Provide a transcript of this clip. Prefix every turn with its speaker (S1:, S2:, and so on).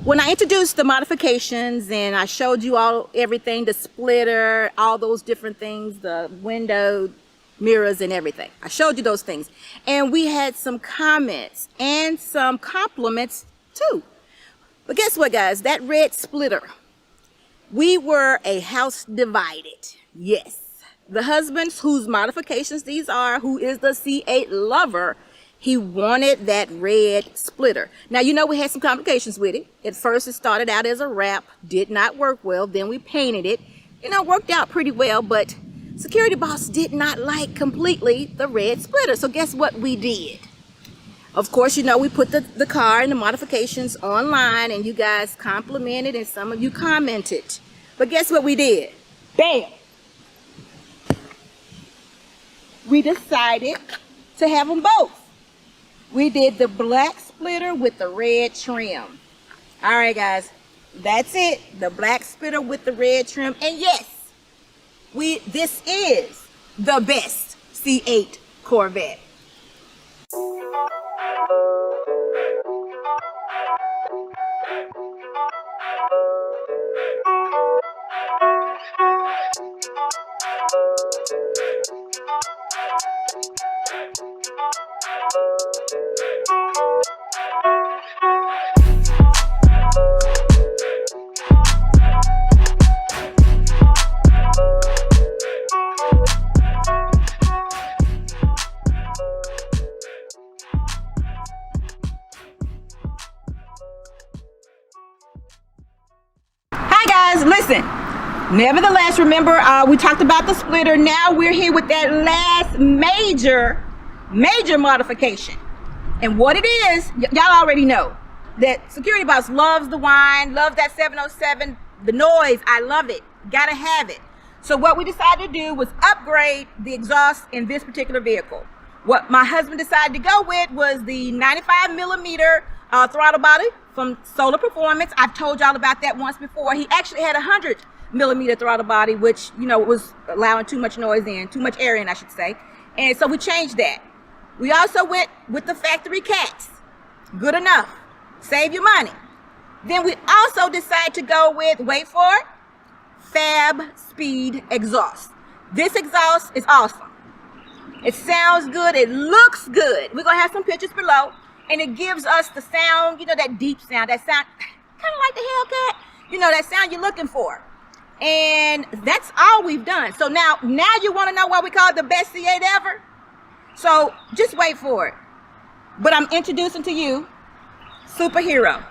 S1: When I introduced the modifications and I showed you all everything, the splitter, all those different things, the window mirrors and everything, I showed you those things, and we had some comments and some compliments too. But guess what, guys? That red splitter, we were a house divided. Yes, the husband whose modifications these are, who is the C8 lover, he wanted that red splitter. Now, you know, we had some complications with it. At first, it started out as a wrap, did not work well. Then we painted it. You know, worked out pretty well, but Security Boss did not like completely the red splitter. So guess what we did? Of course, you know, we put the car and the modifications online, and you guys complimented and some of you commented. But guess what we did? Bam! We decided to have them both. We did the black splitter with the red trim. All right, guys, that's it. The black splitter with the red trim. And yes, this is the best C8 Corvette. Listen, nevertheless, remember we talked about the splitter. Now we're here with that last major modification, and what it is, y'all already know that Security Boss loves the whine, loves that 707, the noise. I love it, gotta have it. So what we decided to do was upgrade the exhaust in this particular vehicle. What my husband decided to go with was the 95mm throttle body from Solar Performance. I've told y'all about that once before. He actually had a 100mm throttle body, which, you know, was allowing too much noise in, too much air in, I should say. And so we changed that. We also went with the factory cats. Good enough. Save your money. Then we also decided to go with, wait for it, Fab Speed exhaust. This exhaust is awesome. It sounds good. It looks good. We're going to have some pictures below. And it gives us the sound, you know, that deep sound, that sound kind of like the Hellcat, you know, that sound you're looking for. And that's all we've done. So now you want to know why we call it the best C8 ever? So just wait for it. But I'm introducing to you Superhero.